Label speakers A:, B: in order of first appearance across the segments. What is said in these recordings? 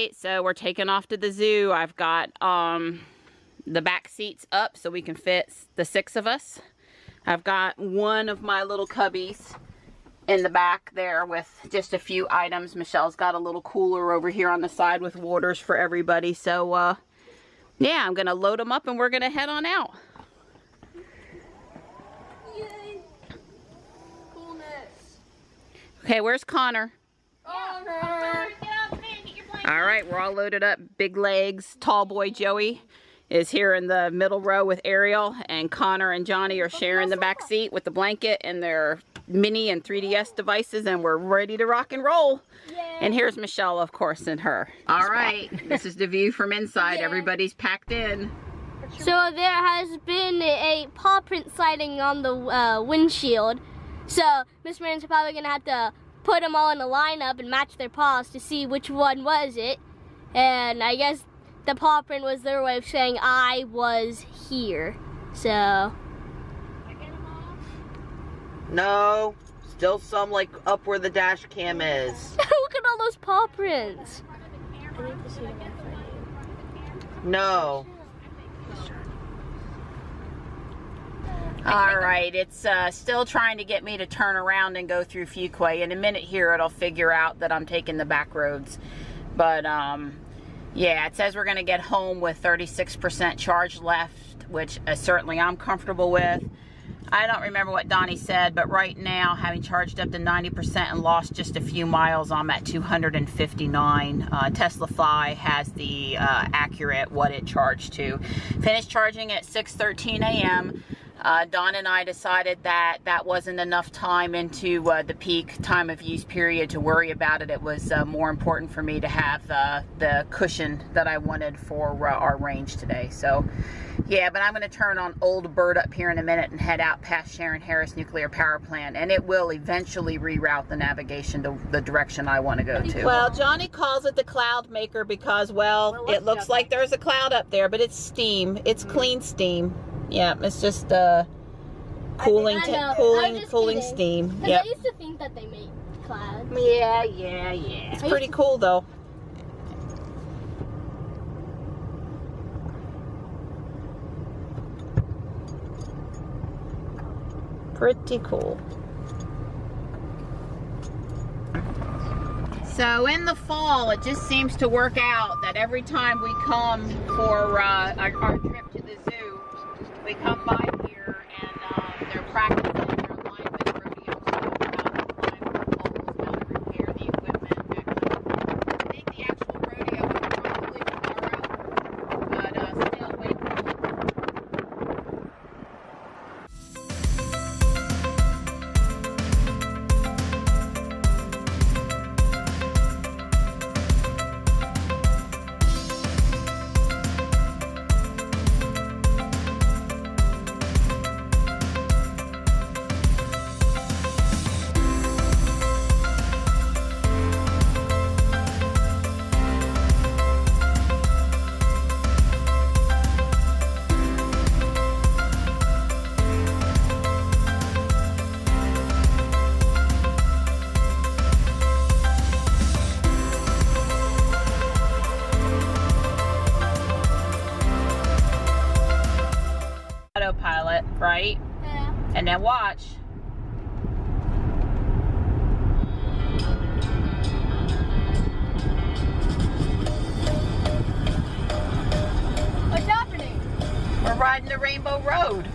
A: right, so we're taking off to the zoo. I've got the back seats up so we can fit the 6 of us. I've got one of my little cubbies in the back there with just a few items. Michelle's got a little cooler over here on the side with waters for everybody. So yeah, I'm gonna load them up and we're gonna head on out.
B: Yay! Coolness.
A: Okay, where's Connor?
B: Connor!
A: All right, we're all loaded up. Big legs, tall boy Joey is here in the middle row with Ariel, and Connor and Johnny are sharing the back seat with the blanket and their mini and 3DS devices, and we're ready to rock and roll.
B: Yay.
A: And here's Michelle, of course, in her. All right, this is the view from inside.
B: Yeah.
A: Everybody's packed in.
B: So there has been a paw print sighting on the windshield. So Miss Marines are probably gonna have to put them all in a lineup and match their paws to see which one was it. And I guess the paw print was their way of saying I was here. So.
A: No, still some like up where the dash cam is.
B: Look at all those paw prints.
A: No. All right, it's still trying to get me to turn around and go through Fuquay. In a minute here, it'll figure out that I'm taking the back roads. But yeah, it says we're gonna get home with 36% charge left, which certainly I'm comfortable with. I don't remember what Donnie said, but right now, having charged up to 90% and lost just a few miles, I'm at 259. Tesla Fly has the accurate what it charged to. Finished charging at 6:13 a.m. Dawn and I decided that that wasn't enough time into the peak time of use period to worry about it. It was more important for me to have the cushion that I wanted for our range today. So yeah, but I'm going to turn on Old Bird up here in a minute and head out past Sharon Harris Nuclear Power Plant, and it will eventually reroute the navigation to the direction I want to go to. Well, Johnny calls it the cloud maker because, well, it looks like there's a cloud up there, but it's steam. It's clean steam. Yeah, it's just cooling steam.
B: Yep. I used to think that they made clouds.
A: Yeah. It's pretty cool though. Pretty cool. So in the fall, it just seems to work out that every time we come for our trip to the zoo, we come by here and they're practicing their alignment rodeo stuff, how to climb the poles, how to repair the equipment. I think the actual rodeo is probably tomorrow, but still way cool. Autopilot, right?
B: Yeah.
A: And then watch.
B: What's happening?
A: We're riding the Rainbow Road.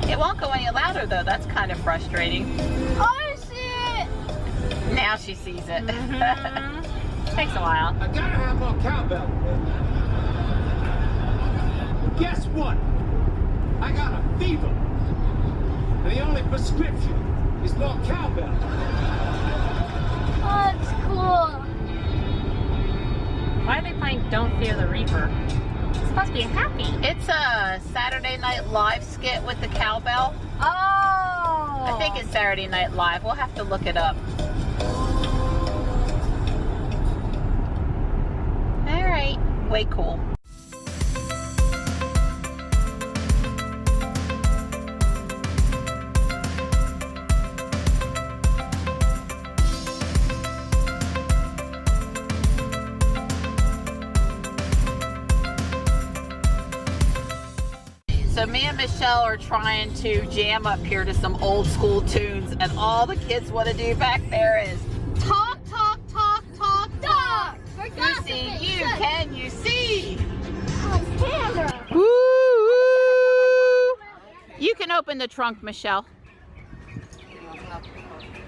A: It won't go any louder though. That's kind of frustrating.
B: Oh, I see it!
A: Now she sees it. Takes a while.
C: I gotta have more cowbell. Guess what? I got a fever. And the only prescription is more cowbell.
B: Oh, it's cool.
D: Why are they playing Don't Fear the Reaper? It's supposed to be happy.
A: It's a Saturday Night Live skit with the cowbell.
B: Oh!
A: I think it's Saturday Night Live. We'll have to look it up. All right, way cool. So me and Michelle are trying to jam up here to some old school tunes, and all the kids want to do back there is talk, talk, talk, talk, talk. You see, you can you see? Woo! You can open the trunk, Michelle.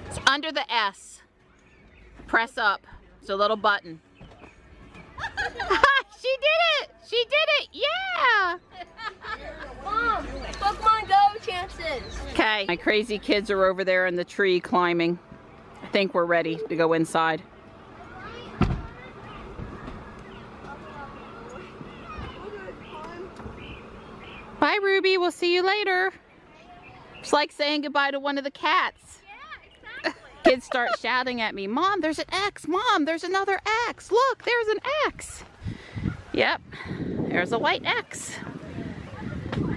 A: It's under the S. Press up. It's a little button. She did it! She did it! Yeah!
B: Mom, Pokemon Go chances.
A: Okay, my crazy kids are over there in the tree climbing. I think we're ready to go inside. Bye, Ruby. We'll see you later. It's like saying goodbye to one of the cats.
B: Yeah, exactly.
A: Kids start shouting at me, Mom, there's an X. Mom, there's another X. Look, there's an X. Yep, there's a white X.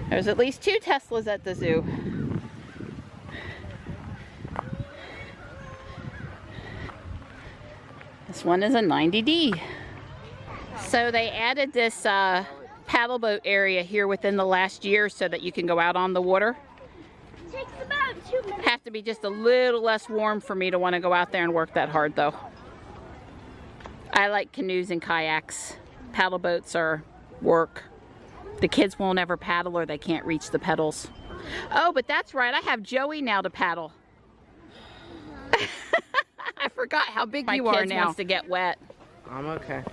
A: There's at least 2 Teslas at the zoo. This one is a 90D. So they added this paddle boat area here within the last year so that you can go out on the water.
B: It takes about 2 minutes.
A: Have to be just a little less warm for me to want to go out there and work that hard though. I like canoes and kayaks. Paddle boats are work. The kids won't ever paddle or they can't reach the pedals. Oh, but that's right, I have Joey now to paddle. I forgot how big you are now. Wants to get wet.
E: I'm okay.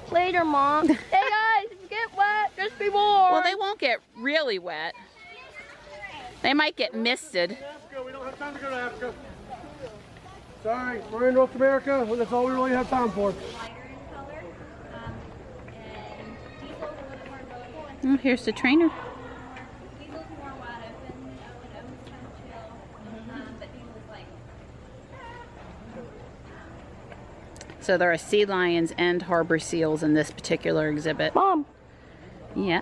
B: Later, Mom. Hey guys, if you get wet, just be warm.
A: Well, they won't get really wet. They might get misted.
F: Africa, we don't have time to go to Africa. Sorry, we're in North America. Well, that's all we really have time for.
A: Oh, here's the trainer. So there are sea lions and harbor seals in this particular exhibit.
B: Mom.
A: Yeah.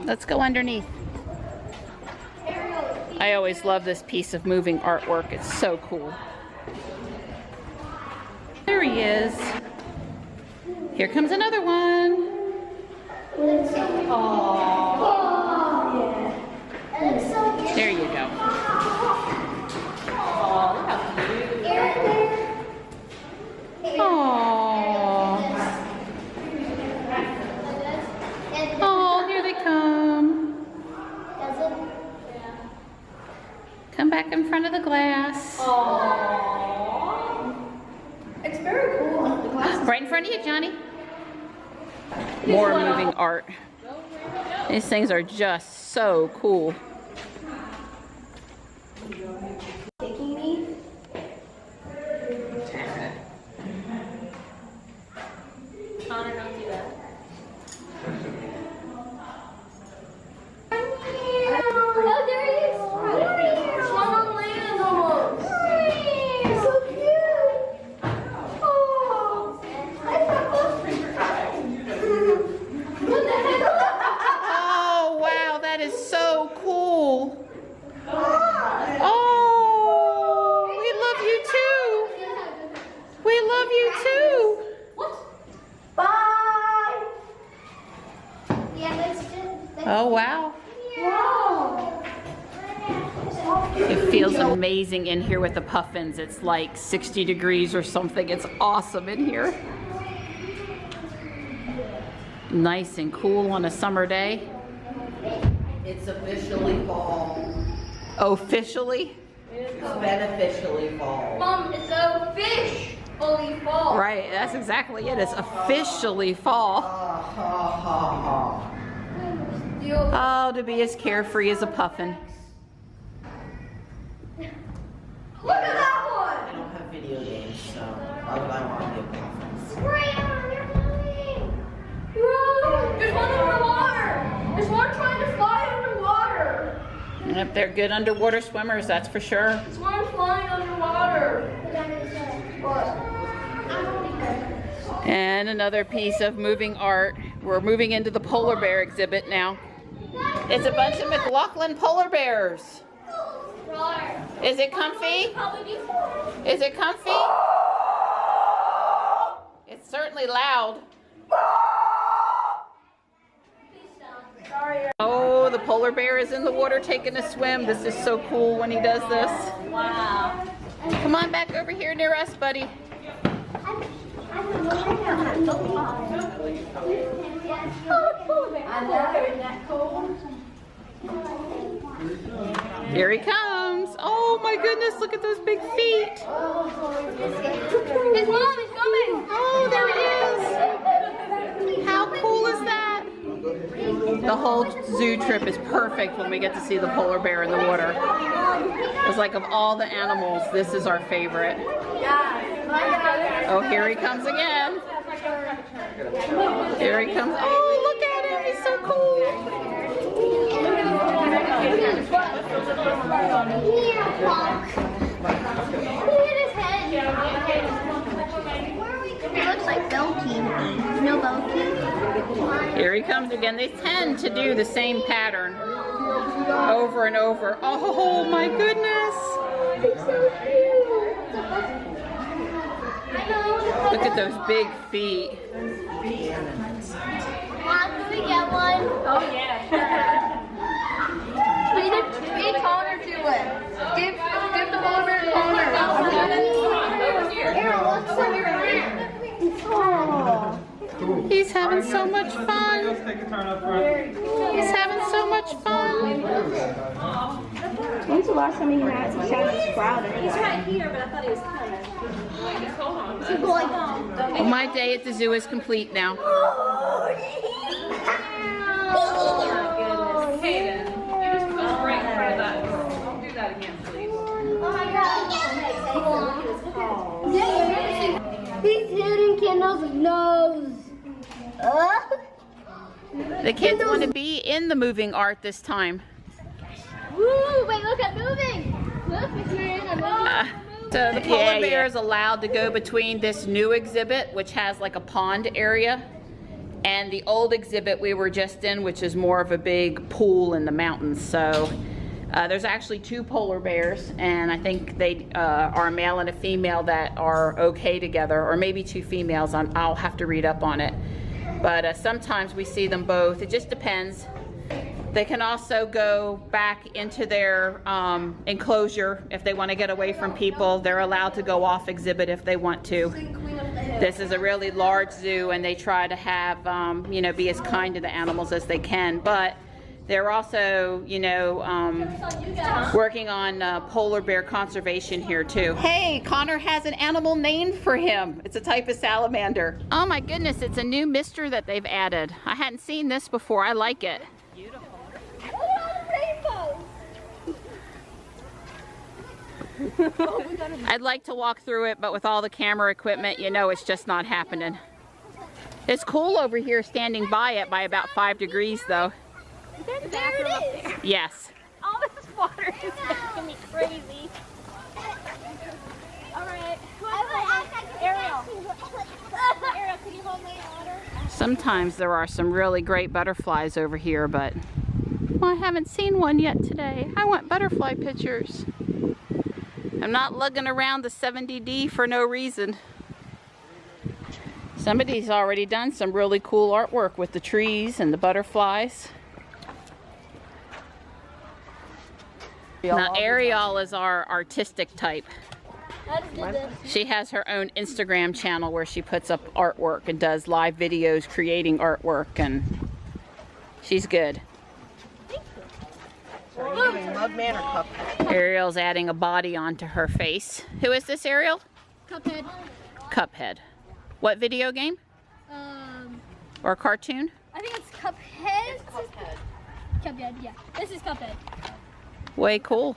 A: Let's go underneath. I always love this piece of moving artwork. It's so cool. There he is. Here comes another one. There you go. Oh, look how cute. Oh, here they come. Come back in front of the glass.
B: It's very cool.
A: Right in front of you, Johnny. More moving art. These things are just so cool.
B: Taking me? Connor, don't do that. Oh, there he is! It's one on land almost. So cute! Oh! What the heck?
A: Oh, wow, that is so cool. Oh, we love you too. We love you too.
B: What? Bye! Yeah, let's do.
A: Oh, wow.
B: Wow!
A: It feels amazing in here with the puffins. It's like 60 degrees or something. It's awesome in here. Nice and cool on a summer day.
E: It's officially fall.
A: Officially?
E: It's beneficially fall.
B: Mom, it's a fish. Only fall.
A: Right, that's exactly it. It's officially fall. Oh, to be as carefree as a puffin.
B: Look at that
E: I
B: one.
E: don't have video games, so why would I want to get conference?
B: Graham, they're flying. Bro, there's one underwater. There's one trying to fly underwater.
A: Yep, they're good underwater swimmers, that's for sure.
B: There's one flying underwater.
A: And another piece of moving art. We're moving into the polar bear exhibit now. It's a bunch of McLaughlin polar bears. Is it comfy? Is it comfy? It's certainly loud. polar bear is in the water taking a swim. This is so cool when he does this.
B: Wow.
A: Come on back over here near us, buddy. Here he comes. Oh my goodness, look at those big feet.
B: His mom is coming.
A: Oh, there he is. How cool is that? The whole zoo trip is perfect when we get to see the polar bear in the water. It's like of all the animals, this is our favorite. Oh, here he comes again. Here he comes. Oh, look at him. He's so cool.
B: It looks like Belky. No Belky.
A: Here he comes again. They tend to do the same pattern over and over. Oh my goodness. Look at those big feet.
B: Mom, can we get one?
D: Oh yeah, sure.
B: We Connor to it. Give the polar bear a Connor.
A: He's having so much fun. He's having so much fun.
G: When's the last time you had some shiny sprout?
D: He's right here, but I thought he was coming.
A: Well, my day at the zoo is complete now.
D: Hayden, you just go right in front of that. Don't do that again, please.
B: Oh my god. He's hitting Kendall's nose.
A: The kids want to be in the moving art this time.
B: Woo! Wait, look, I'm moving. Look, it's here. I'm moving.
A: So the polar bear is allowed to go between this new exhibit, which has like a pond area, and the old exhibit we were just in, which is more of a big pool in the mountains. So there's actually 2 polar bears, and I think they are a male and a female that are okay together, or maybe 2 females. I'll have to read up on it. But sometimes we see them both. It just depends. They can also go back into their enclosure if they want to get away from people. They're allowed to go off exhibit if they want to. This is a really large zoo, and they try to have, you know, be as kind to the animals as they can. But they're also, you know, working on polar bear conservation here too. Hey, Connor has an animal named for him. It's a type of salamander. Oh my goodness, it's a new mister that they've added. I hadn't seen this before. I like it. I'd like to walk through it, but with all the camera equipment, you know, it's just not happening. It's cool over here standing by it by about 5 degrees though.
B: Is there a bathroom up there?
A: Yes.
B: All this water is making me crazy. Alright. Ariel. Ariel, can you hold my water?
A: Sometimes there are some really great butterflies over here, but well, I haven't seen one yet today. I want butterfly pictures. I'm not lugging around the 70D for no reason. Somebody's already done some really cool artwork with the trees and the butterflies. Now Ariel is our artistic type.
B: I just did this.
A: She has her own Instagram channel where she puts up artwork and does live videos creating artwork, and she's good.
G: Are you doing Mugman or Cuphead?
A: Ariel's adding a body onto her face. Who is this, Ariel?
B: Cuphead.
A: Cuphead. What video game? Or cartoon?
B: I think it's Cuphead. Cuphead, yeah. This is Cuphead.
A: Way cool.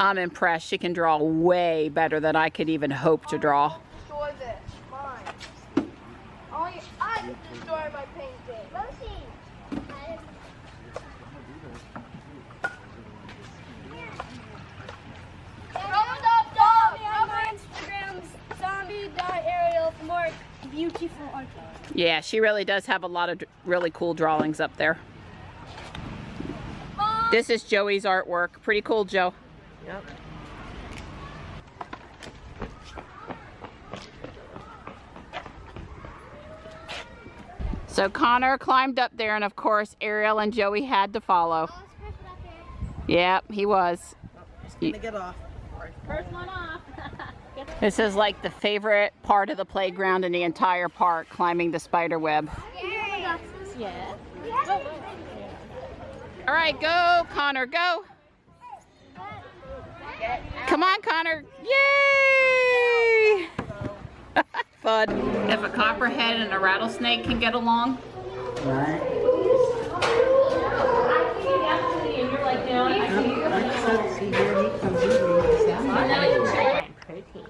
A: I'm impressed. She can draw way better than I could even hope to draw.
G: Destroy this. Mine. I destroy my painting.
B: Ariel for more beautiful art.
A: Yeah, she really does have a lot of really cool drawings up there. This is Joey's artwork. Pretty cool, Joe.
G: Yep.
A: So Connor climbed up there, and of course Ariel and Joey had to follow. Yep, he was.
E: Gonna get off.
B: First one off.
A: This is like the favorite part of the playground in the entire park, climbing the spider web.
B: Yeah.
A: All right, go, Connor, go. Come on, Connor. Yay! Fun. If a copperhead and a rattlesnake can get along.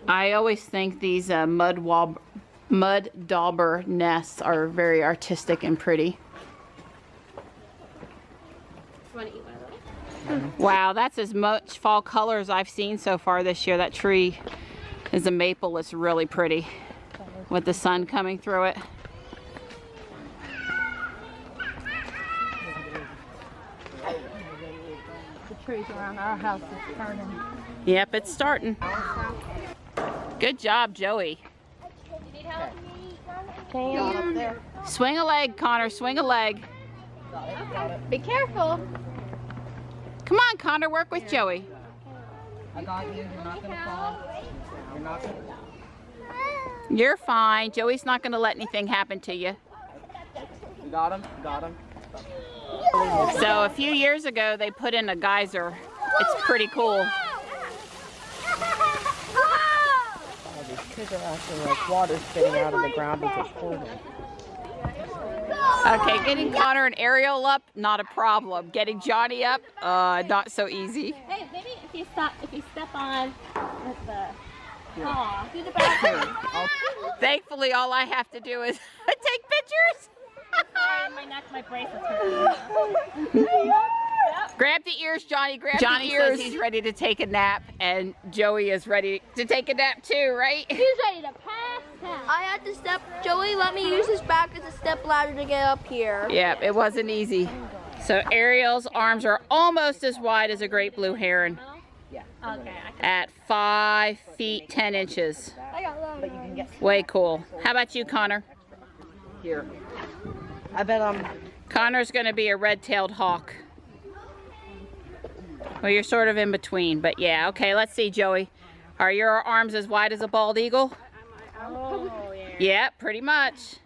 A: I always think these mud dauber nests are very artistic and pretty. Wow, that's as much fall color as I've seen so far this year. That tree is a maple. It's really pretty with the sun coming through it.
H: The trees around our house is turning.
A: Yep, it's starting. Good job, Joey. Swing a leg, Connor, swing a leg.
B: Be careful.
A: Come on, Connor, work with Joey.
E: I got you. You're not gonna fall. You're not gonna.
A: You're fine. Joey's not going to let anything happen to you.
E: You got him. You got him.
A: So a few years ago, they put in a geyser. It's pretty cool.
E: All these kids are acting like water spitting out of the ground and just holding.
A: Okay, getting Connor and Ariel up, not a problem. Getting Johnny up, not so easy.
B: Hey, maybe if you step on the paw, do the back.
A: Thankfully, all I have to do is take pictures.
B: Sorry, my neck, my bracelets hurt.
A: Grab the ears, Johnny. Grab the ears. Johnny says he's ready to take a nap, and Joey is ready to take a nap too, right?
B: He's ready to pass out.
I: I had to step. Joey let me use his back as a step ladder to get up here.
A: Yep, it wasn't easy. So Ariel's arms are almost as wide as a great blue heron.
E: Yeah.
B: Okay.
A: At 5 feet 10 inches.
I: I got long.
E: But you can get
A: Way cool. How about you, Connor?
E: here. I bet
A: Connor's going to be a red-tailed hawk. Well, you're sort of in between, but yeah. Okay, let's see, Joey. Are your arms as wide as a bald eagle?
B: Oh, yeah.
A: Yeah, pretty much.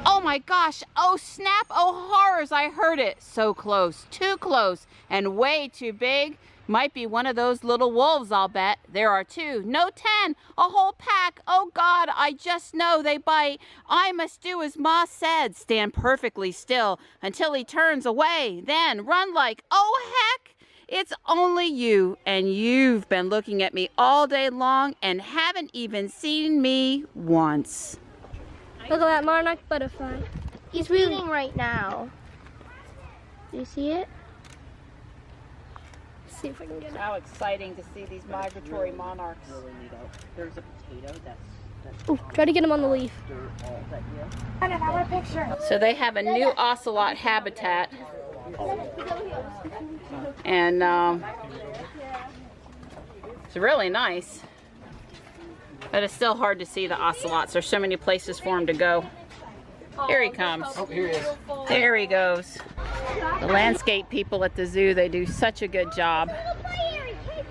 A: Oh my gosh, oh snap, oh horrors, I heard it. So close, too close, and way too big. Might be one of those little wolves, I'll bet. There are 2, no 10, a whole pack. Oh God, I just know they bite. I must do as Ma said, stand perfectly still until he turns away. Then run like, oh heck, it's only you, and you've been looking at me all day long and haven't even seen me once.
B: Look at that monarch butterfly.
I: He's reading right now. Do you see it?
B: Let's see if I can get it.
A: How exciting to see these migratory monarchs.
E: there's a potato that's
B: Ooh, try to get him on the leaf.
A: So they have a new ocelot habitat, and it's really nice, but it's still hard to see the ocelots. There's so many places for him to go. Here he comes.
F: Oh, here he is.
A: There he goes. The landscape people at the zoo, they do such a good job.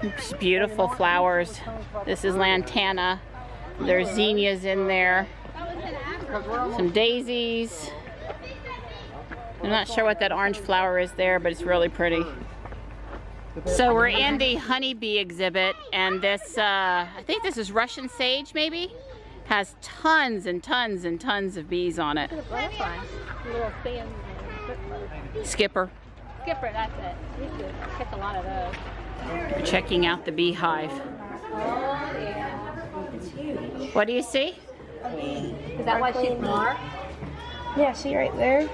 A: Just beautiful flowers. This is lantana. There's zinnias in there. Some daisies. I'm not sure what that orange flower is there, but it's really pretty. So we're in the honeybee exhibit, and this, I think this is Russian sage maybe? Has tons and tons and tons of bees on it.
B: Little fan.
A: Skipper.
B: Skipper, that's it. We used to catch a lot of those.
A: We're checking out the beehive. What do you see?
B: Is that why she's marked?
I: Yeah, see right there?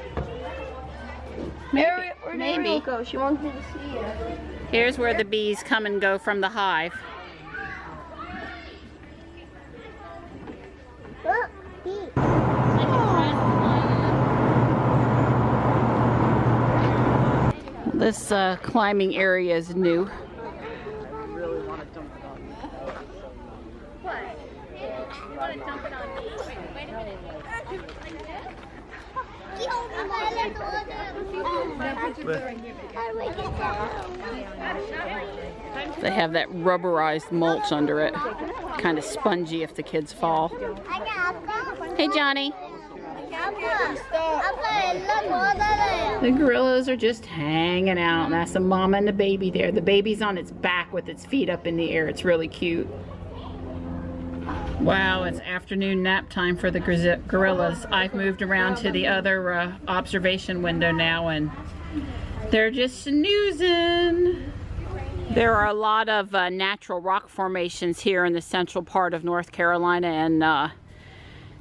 A: Maybe.
I: Where'd
A: Maybe.
I: Ariel go? She wants me to see it.
A: Here's where the bees come and go from the hive.
I: Look, bee.
A: This climbing area is new. They have that rubberized mulch under it. Kind of spongy if the kids fall. Hey, Johnny. The gorillas are just hanging out, and that's the mama and the baby there. The baby's on its back with its feet up in the air. It's really cute. Wow, it's afternoon nap time for the gorillas. I've moved around to the other observation window now, and they're just snoozing. There are a lot of natural rock formations here in the central part of North Carolina, and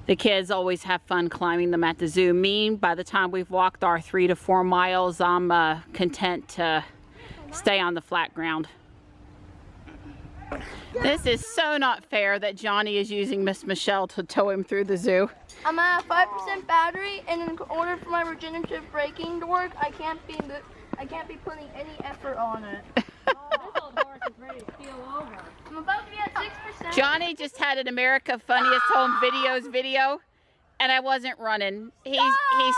A: the kids always have fun climbing them at the zoo. Me, by the time we've walked our 3 to 4 miles, I'm content to stay on the flat ground. This is so not fair that Johnny is using Miss Michelle to tow him through the zoo.
I: I'm at 5% battery, and in order for my regenerative braking to work, I can't be putting any effort on it.
H: This old horse is ready to keel over.
I: I'm about to be at 6%.
A: Johnny just had an America Funniest Home Videos video, and I wasn't running. He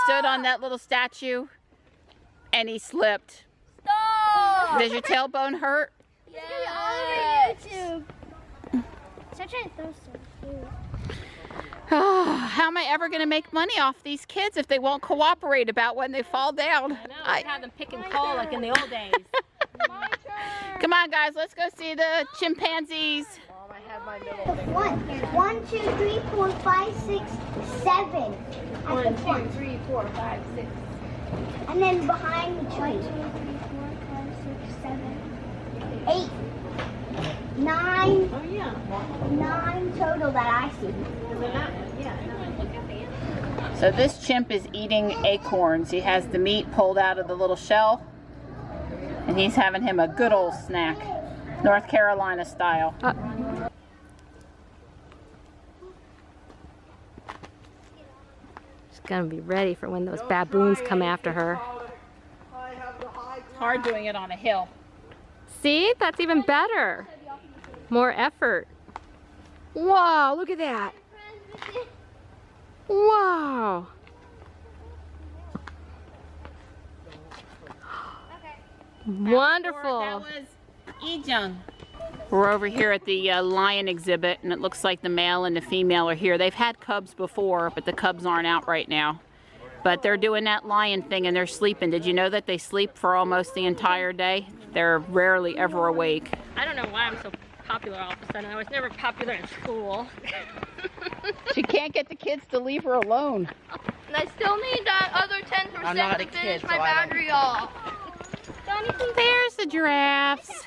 A: stood on that little statue, and he slipped.
I: Stop!
A: Does your tailbone hurt?
I: Yes.
A: Oh, how am I ever going to make money off these kids if they won't cooperate about when they fall down?
H: I have them pick and call like in the old days.
A: Come on, guys, let's go see the chimpanzees.
J: One, 2, 3, 4, 5, 6, 7. 1, 2, 3, 4, 5, 6. And then behind the tree. 1, 2, 3, 4, 5, 6, 7, 8. 9.
H: Oh yeah.
J: 9 total that I see.
A: So this chimp is eating acorns. He has the meat pulled out of the little shell, and he's having him a good old snack, North Carolina style.
K: She's gonna be ready for when those baboons come after her.
A: It's hard doing it on a hill.
K: See, that's even better. More effort. Wow, look at that. Wow. Wonderful.
A: That was Ejung. We're over here at the lion exhibit, and it looks like the male and the female are here. They've had cubs before, but the cubs aren't out right now. But they're doing that lion thing, and they're sleeping. Did you know that they sleep for almost the entire day? They're rarely ever awake.
K: I don't know why I'm so popular all of a sudden. I was never popular in school.
A: She can't get the kids to leave her alone.
I: And I still need that other 10% to finish my battery off.
A: There's the giraffes.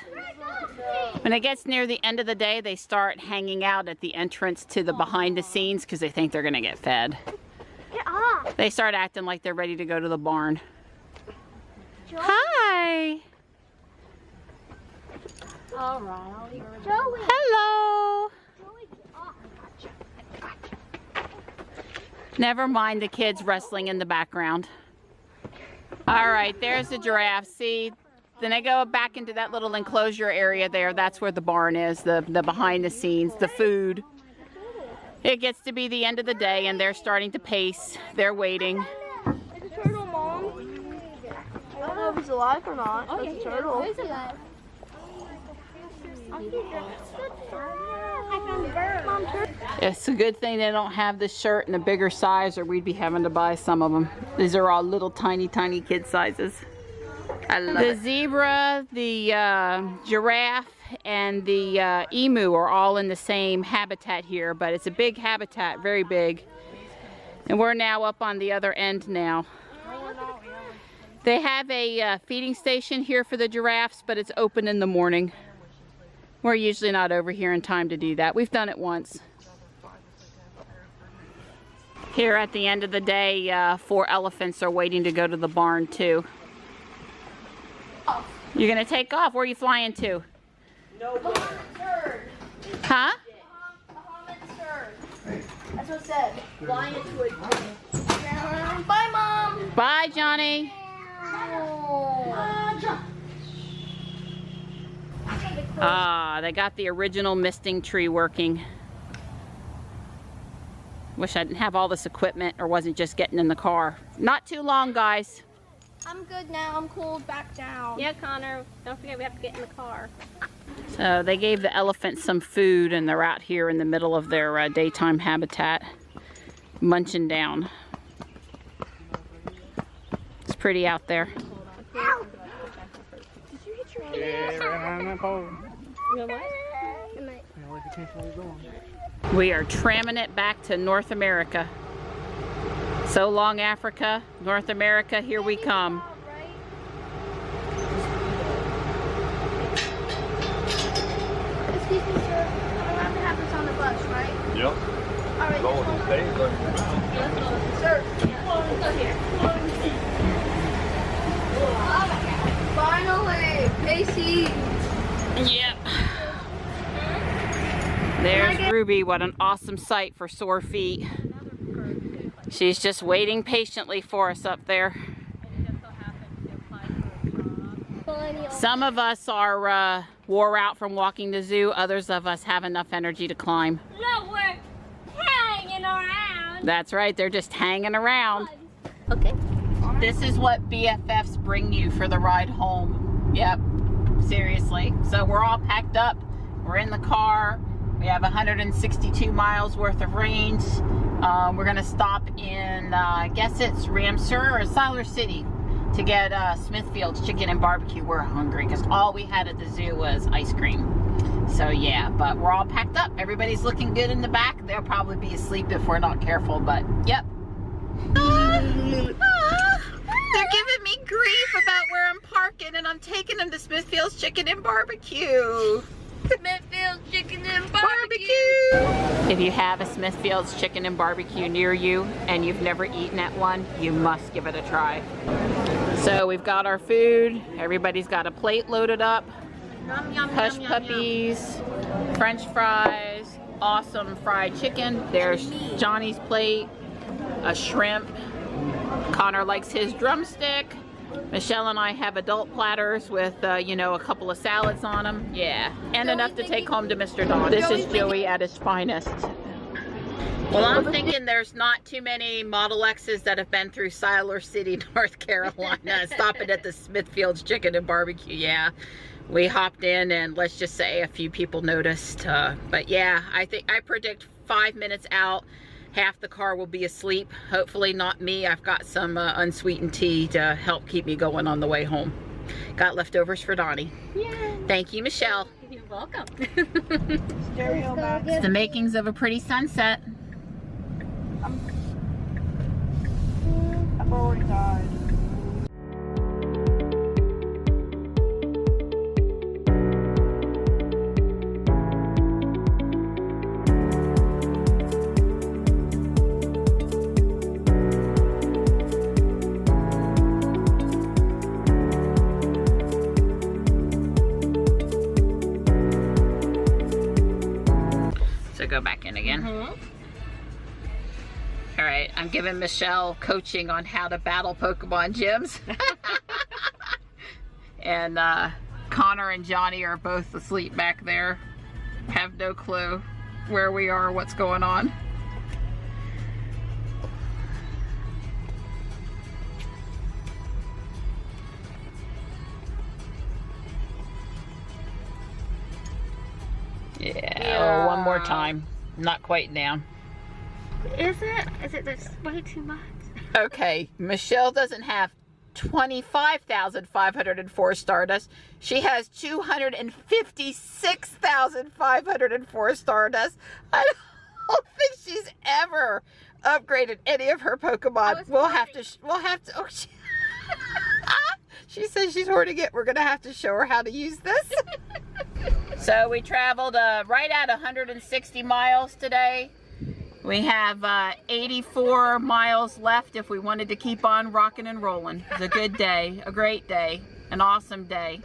A: When it gets near the end of the day, they start hanging out at the entrance to the behind the scenes because they think they're going to get fed.
J: Get off.
A: They start acting like they're ready to go to the barn. Hi.
H: All right.
J: Joey.
A: Hello.
J: Joey, get off.
A: Never mind the kids wrestling in the background. All right, there's the giraffe. See, then they go back into that little enclosure area there. That's where the barn is, the behind the scenes, the food. It gets to be the end of the day, and they're starting to pace. They're waiting.
I: It's a turtle, Mom. I don't know if he's alive or not. Oh, it's a turtle.
J: He's alive.
A: It's a good thing they don't have this shirt in a bigger size, or we'd be having to buy some of them. These are all little tiny kid sizes. I love it. The zebra, the giraffe, and the emu are all in the same habitat here, but it's a big habitat, very big. And we're now up on the other end now. They have a feeding station here for the giraffes, but it's open in the morning. We're usually not over here in time to do that. We've done it once. Here at the end of the day, 4 elephants are waiting to go to the barn too. You're gonna take off? Where are you flying to?
I: No,
A: Huh?
I: that's what it said. Flying into it. Bye, Mom.
A: Bye, Johnny. Ah, they got the original misting tree working. Wish I didn't have all this equipment or wasn't just getting in the car. Not too long, guys.
I: I'm good now. I'm cooled back down.
H: Yeah, Connor. Don't forget we have to get in the car.
A: So they gave the elephants some food and they're out here in the middle of their daytime habitat, munching down. It's pretty out there.
I: Ow. Did you hit your head?
F: Yeah, right on that pole.
H: You know what?
A: We are tramming it back to North America. So long, Africa, North America, here we come.
I: Excuse me, sir. I'm allowed to have this on the bus, right?
C: Yep.
I: All right.
C: Go and stay.
I: Sir, let's go here. Finally, AC.
A: Yep. There's Ruby. What an awesome sight for sore feet. She's just waiting patiently for us up there. Some of us are wore out from walking the zoo. Others of us have enough energy to climb.
B: No, we're hanging around.
A: That's right. They're just hanging around.
B: Okay.
A: This is what BFFs bring you for the ride home. Yep. Seriously. So we're all packed up. We're in the car. We have 162 miles worth of range. We're gonna stop in, I guess it's Ramseur or Siler City to get Smithfield's chicken and barbecue. We're hungry because all we had at the zoo was ice cream. So yeah, but we're all packed up. Everybody's looking good in the back. They'll probably be asleep if we're not careful, but yep. They're giving me grief about where I'm parking and I'm taking them to Smithfield's chicken and barbecue.
I: Smithfield's chicken and barbecue.
A: If you have a Smithfield's chicken and barbecue near you and you've never eaten at one, you must give it a try. So we've got our food. Everybody's got a plate loaded up. Hush puppies, French fries, awesome fried chicken. There's Johnny's plate, a shrimp. Connor likes his drumstick. Michelle and I have adult platters with, you know, a couple of salads on them. Yeah, and enough to take home to Mr. Don. This is Joey at his finest. Well, I'm thinking there's not too many Model X's that have been through Siler City, North Carolina, stopping at the Smithfield's Chicken and Barbecue. Yeah, we hopped in and let's just say a few people noticed. But yeah, I predict 5 minutes out, half the car will be asleep. Hopefully not me. I've got some unsweetened tea to help keep me going on the way home. Got leftovers for Donnie.
H: Yeah.
A: Thank you, Michelle.
H: You're welcome.
A: It's the makings of a pretty sunset.
I: I've already died.
A: So go back in again. All right, I'm giving Michelle coaching on how to battle Pokemon gyms. And Connor and Johnny are both asleep back there. Have no clue where we are, what's going on. Yeah, oh, one more time. Not quite down.
H: Is it? Is it just way too much?
A: Okay, Michelle doesn't have 25,504 Stardust. She has 256,504 Stardust. I don't think she's ever upgraded any of her Pokemon. We'll have to. Oh, she says she's hoarding it. We're gonna have to show her how to use this. So we traveled right at 160 miles today. We have 84 miles left if we wanted to keep on rocking and rolling. It was a good day, a great day, an awesome day.